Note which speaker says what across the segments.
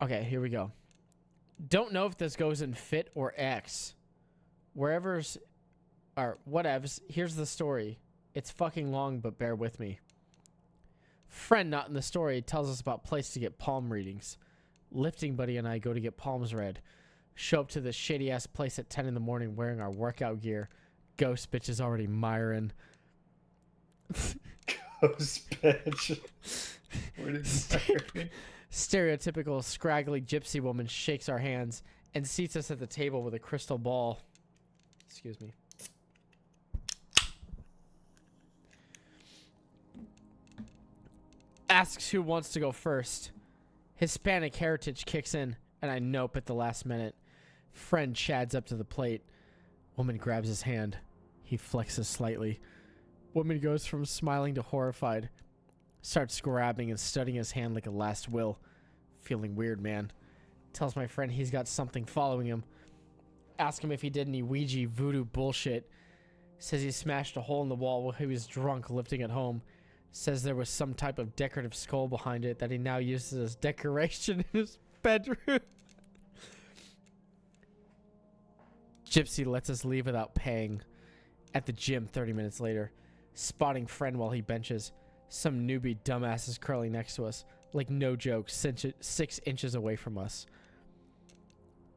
Speaker 1: Okay, here we go. Don't know if this goes in fit or X. Wherever's... Or whatevs. Here's the story. It's fucking long, but bear with me. Friend not in the story tells us about place to get palm readings. Lifting buddy and I go to get palms read. Show up to this shady ass place at 10 in the morning wearing our workout gear. Ghost bitch is already miring.
Speaker 2: Ghost bitch. What is that?
Speaker 1: Stereotypical scraggly gypsy woman shakes our hands and seats us at the table with a crystal ball. Excuse me. Asks who wants to go first. Hispanic heritage kicks in, and I nope at the last minute. Friend chads up to the plate. Woman grabs his hand. He flexes slightly. Woman goes from smiling to horrified. Starts grabbing and studying his hand like a last will. Feeling weird, man. Tells my friend he's got something following him. Ask him if he did any Ouija voodoo bullshit. Says he smashed a hole in the wall while he was drunk lifting it home. Says there was some type of decorative skull behind it that he now uses as decoration in his bedroom. Gypsy lets us leave without paying. At the gym 30 minutes later, spotting friend while he benches. Some newbie dumbass is curling next to us, like no joke, 6 inches away from us.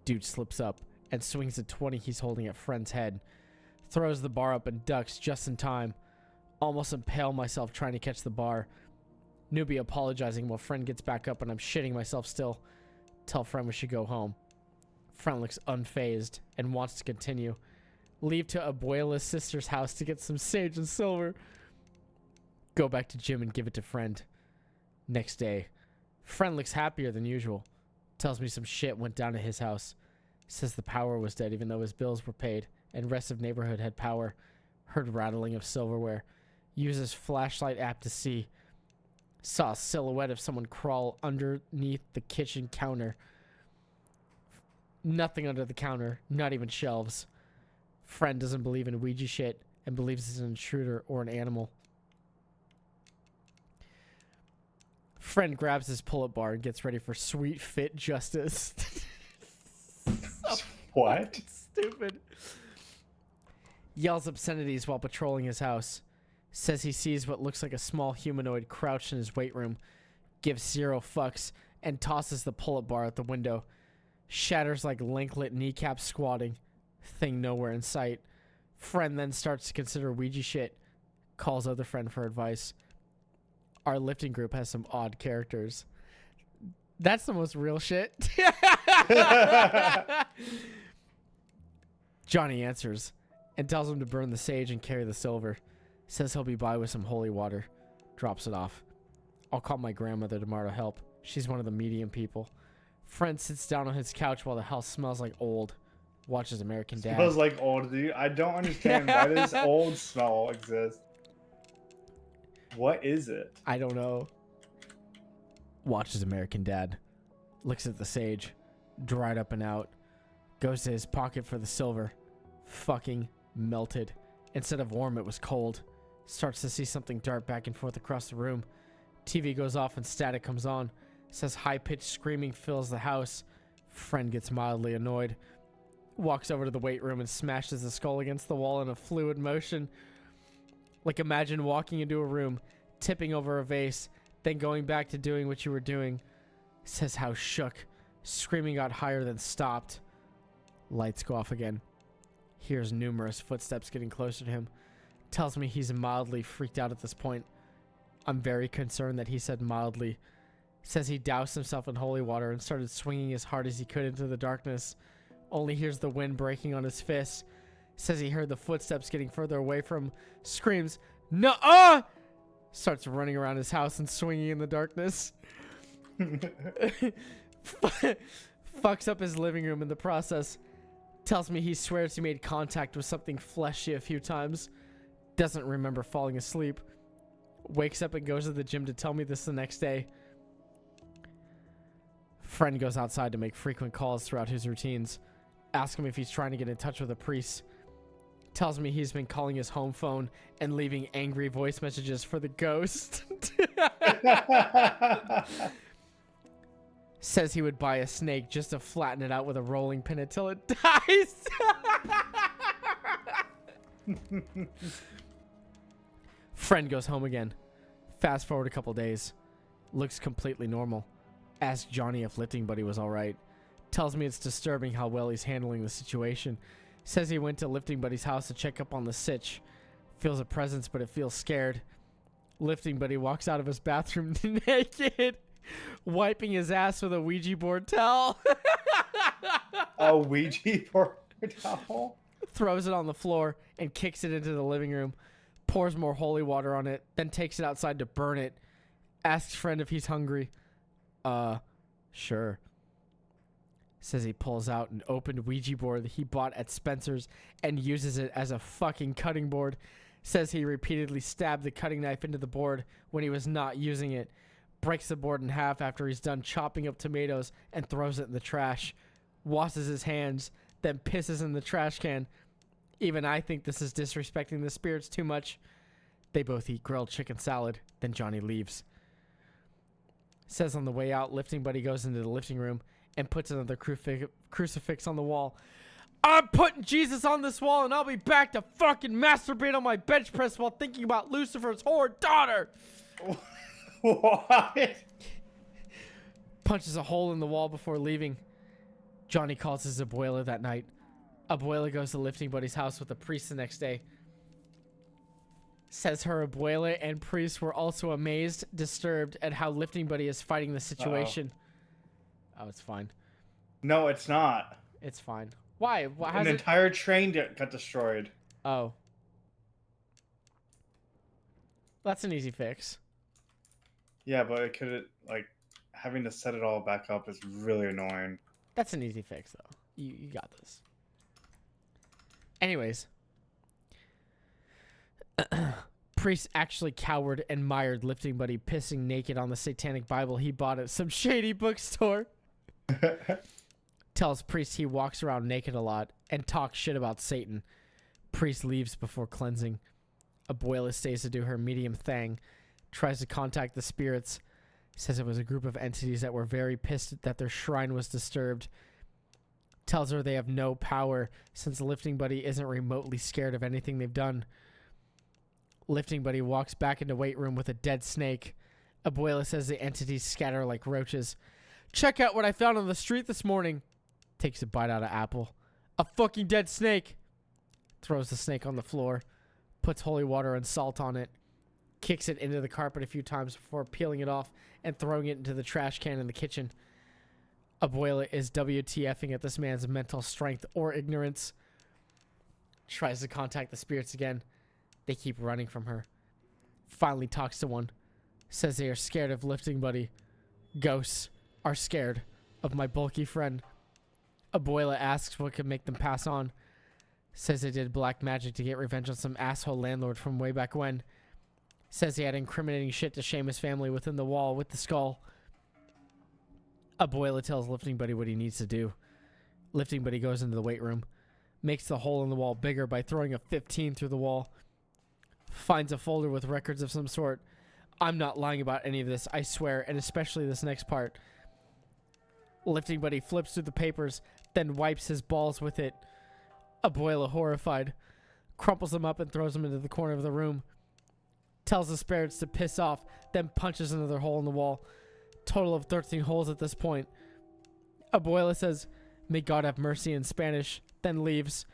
Speaker 1: Dude slips up and swings the 20 he's holding at friend's head. Throws the bar up and ducks just in time. Almost impale myself trying to catch the bar. Newbie apologizing while friend gets back up and I'm shitting myself still. Tell friend we should go home. Friend looks unfazed and wants to continue. Leave to Abuela's sister's house to get some sage and silver. Go back to gym and give it to friend. Next day, friend looks happier than usual. Tells me some shit went down at his house. Says the power was dead even though his bills were paid and rest of neighborhood had power. Heard rattling of silverware. Uses flashlight app to see. Saw a silhouette of someone crawl underneath the kitchen counter. Nothing under the counter, not even shelves. Friend doesn't believe in Ouija shit and believes it's an intruder or an animal. Friend grabs his pull-up bar and gets ready for sweet fit justice.
Speaker 2: What?
Speaker 1: Stupid. Yells obscenities while patrolling his house. Says he sees what looks like a small humanoid crouched in his weight room. Gives 0 fucks and tosses the pull-up bar out the window. Shatters like linklet kneecap squatting. Thing nowhere in sight. Friend then starts to consider Ouija shit. Calls other friend for advice. Our lifting group has some odd characters. That's the most real shit. Johnny answers and tells him to burn the sage and carry the silver. Says he'll be by with some holy water. Drops it off. I'll call my grandmother tomorrow to help. She's one of the medium people. Friend sits down on his couch while the house smells like old. Watches American Dad.
Speaker 2: Smells like old, dude. I don't understand why does old smell exist. What is it?
Speaker 1: I don't know. Watches American Dad. Looks at the sage. Dried up and out. Goes to his pocket for the silver. Fucking melted. Instead of warm, it was cold. Starts to see something dart back and forth across the room. TV goes off and static comes on. Says high-pitched screaming fills the house. Friend gets mildly annoyed. Walks over to the weight room and smashes the skull against the wall in a fluid motion. Like imagine walking into a room, tipping over a vase, then going back to doing what you were doing. Says how shook. Screaming got higher than stopped. Lights go off again. Hears numerous footsteps getting closer to him. Tells me he's mildly freaked out at this point. I'm very concerned that he said mildly. Says he doused himself in holy water and started swinging as hard as he could into the darkness. Only hears the wind breaking on his fist. Says he heard the footsteps getting further away from him. Screams, "No!" Starts running around his house and swinging in the darkness. Fucks up his living room in the process. Tells me he swears he made contact with something fleshy a few times. Doesn't remember falling asleep. Wakes up and goes to the gym to tell me this the next day. Friend goes outside to make frequent calls throughout his routines. Ask him if he's trying to get in touch with a priest. Tells me he's been calling his home phone and leaving angry voice messages for the ghost. Says he would buy a snake just to flatten it out with a rolling pin until it dies. Friend goes home again. Fast forward a couple days. Looks completely normal. Asks Johnny if Lifting Buddy was alright. Tells me it's disturbing how well he's handling the situation. Says he went to Lifting Buddy's house to check up on the sitch. Feels a presence, but it feels scared. Lifting Buddy walks out of his bathroom naked, wiping his ass with a Ouija board towel.
Speaker 2: A Ouija board towel?
Speaker 1: Throws it on the floor and kicks it into the living room. Pours more holy water on it, then takes it outside to burn it. Asks friend if he's hungry. Sure. Says he pulls out an opened Ouija board that he bought at Spencer's and uses it as a fucking cutting board. Says he repeatedly stabbed the cutting knife into the board when he was not using it. Breaks the board in half after he's done chopping up tomatoes and throws it in the trash. Washes his hands, then pisses in the trash can. Even I think this is disrespecting the spirits too much. They both eat grilled chicken salad, then Johnny leaves. Says on the way out, Lifting Buddy goes into the lifting room and puts another crucifix on the wall. I'm putting Jesus on this wall and I'll be back to fucking masturbate on my bench press while thinking about Lucifer's whore daughter.
Speaker 2: What?
Speaker 1: Punches a hole in the wall before leaving. Johnny calls his abuela that night. Abuela goes to Lifting Buddy's house with a priest the next day. Says her abuela and priest were also amazed, disturbed at how Lifting Buddy is fighting the situation. Oh, it's fine.
Speaker 2: No, it's not.
Speaker 1: It's fine. Why?
Speaker 2: An entire train got destroyed.
Speaker 1: Oh. That's an easy fix.
Speaker 2: Yeah, but it could, like, having to set it all back up is really annoying.
Speaker 1: That's an easy fix, though. You got this. Anyways. Priest actually cowered and mired Lifting Buddy pissing naked on the satanic Bible he bought at some shady bookstore. Tells Priest he walks around naked a lot and talks shit about Satan. Priest leaves before cleansing. Abuela stays to do her medium thing. Tries to contact the spirits. Says it was a group of entities that were very pissed that their shrine was disturbed. Tells her they have no power since Lifting Buddy isn't remotely scared of anything they've done. Lifting Buddy walks back into weight room with a dead snake. Abuela says the entities scatter like roaches. Check out what I found on the street this morning. Takes a bite out of apple. A fucking dead snake. Throws the snake on the floor. Puts holy water and salt on it. Kicks it into the carpet a few times before peeling it off and throwing it into the trash can in the kitchen. Abuela is WTFing at this man's mental strength or ignorance. Tries to contact the spirits again. They keep running from her. Finally talks to one. Says they are scared of Lifting Buddy. Ghosts are scared of my bulky friend. Abuela asks what could make them pass on. Says they did black magic to get revenge on some asshole landlord from way back when. Says he had incriminating shit to shame his family within the wall with the skull. Abuela tells Lifting Buddy what he needs to do. Lifting Buddy goes into the weight room. Makes the hole in the wall bigger by throwing a 15 through the wall. Finds a folder with records of some sort. I'm not lying about any of this, I swear, and especially this next part. Lifting Buddy flips through the papers, then wipes his balls with it. Abuela, horrified, crumples them up and throws them into the corner of the room. Tells the spirits to piss off, then punches another hole in the wall. Total of 13 holes at this point. Abuela says, "May God have mercy" in Spanish, then leaves.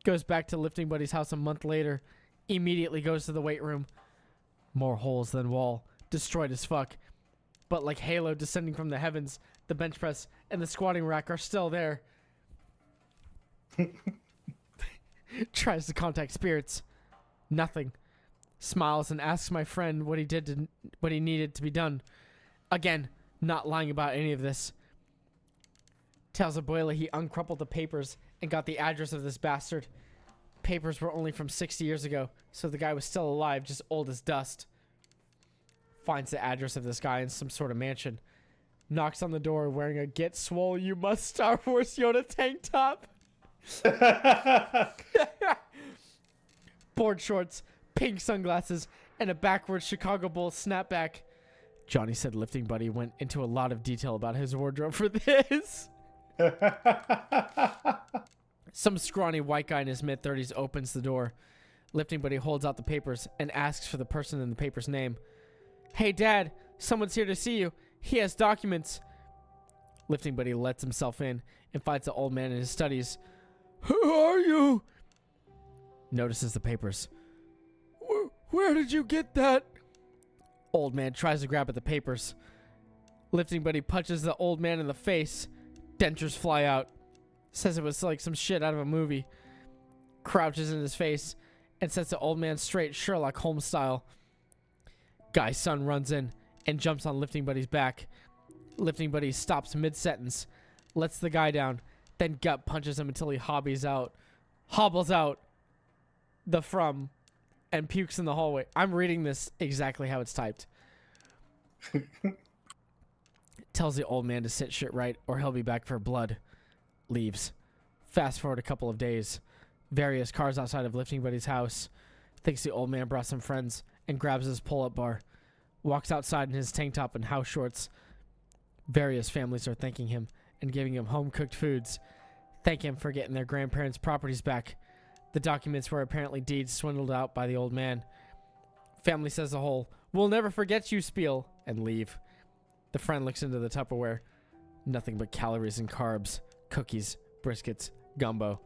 Speaker 1: Goes back to Lifting Buddy's house a month later. Immediately goes to the weight room. More holes than wall. Destroyed as fuck. But like Halo descending from the heavens, the bench press and the squatting rack are still there. Tries to contact spirits. Nothing. Smiles and asks my friend what he needed to be done. Again, not lying about any of this. Tells Abuela he uncrumpled the papers and got the address of this bastard. Papers were only from 60 years ago, so the guy was still alive, just old as dust. Finds the address of this guy in some sort of mansion. Knocks on the door wearing a "Get Swole You Must" Star Wars Yoda tank top. Board shorts, pink sunglasses, and a backwards Chicago Bulls snapback. Johnny said Lifting Buddy went into a lot of detail about his wardrobe for this. Some scrawny white guy in his mid-30s opens the door. Lifting Buddy holds out the papers and asks for the person in the paper's name. Hey, Dad, someone's here to see you. He has documents. Lifting Buddy lets himself in and finds the old man in his studies. Who are you? Notices the papers. Where did you get that? Old man tries to grab at the papers. Lifting Buddy punches the old man in the face. Dentures fly out. Says it was like some shit out of a movie. Crouches in his face and sets the old man straight Sherlock Holmes style. Guy's son runs in and jumps on Lifting Buddy's back. Lifting Buddy stops mid-sentence, lets the guy down, then gut punches him until he hobbles out the from, and pukes in the hallway. I'm reading this exactly how it's typed. Tells the old man to sit shit right or he'll be back for blood. Leaves. Fast forward a couple of days. Various cars outside of Lifting Buddy's house. Thinks the old man brought some friends and grabs his pull-up bar. Walks outside in his tank top and house shorts. Various families are thanking him and giving him home-cooked foods. Thank him for getting their grandparents' properties back. The documents were apparently deeds swindled out by the old man. Family says the whole, "We'll never forget you" spiel and leave. The friend looks into the Tupperware. Nothing but calories and carbs, cookies, briskets, gumbo.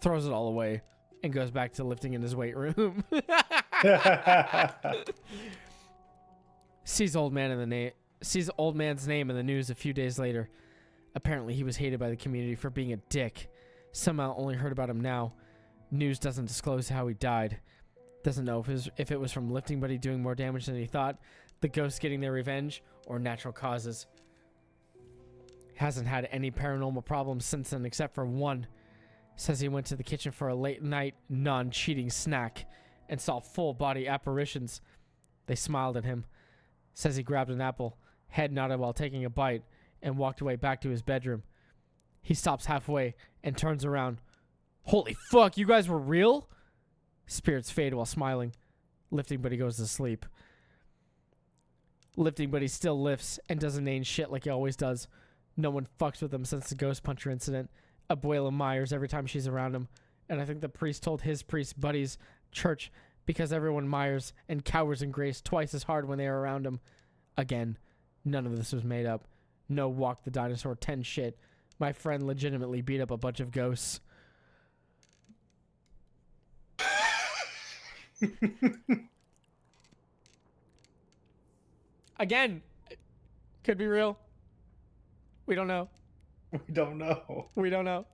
Speaker 1: Throws it all away and goes back to lifting in his weight room. Sees old man's name in the news a few days later. Apparently he was hated by the community for being a dick. Somehow only heard about him now. News doesn't disclose how he died. Doesn't know if it was from Lifting Buddy doing more damage than he thought, the ghosts getting their revenge, or natural causes. Hasn't had any paranormal problems since then except for one. Says he went to the kitchen for a late night non-cheating snack and saw full body apparitions. They smiled at him. Says he grabbed an apple, head nodded while taking a bite, and walked away back to his bedroom. He stops halfway and turns around. Holy fuck, you guys were real? Spirits fade while smiling. Lifting Buddy goes to sleep. Lifting Buddy still lifts and does inane shit like he always does. No one fucks with him since the Ghostpuncher incident. Abuela Myers every time she's around him. And I think the priest told his priest buddies church because everyone Myers and cowers in grace twice as hard when they are around him. Again, none of this was made up. No Walk the Dinosaur 10 shit. My friend legitimately beat up a bunch of ghosts. Again, could be real. We don't know.
Speaker 2: We don't know.
Speaker 1: We don't know.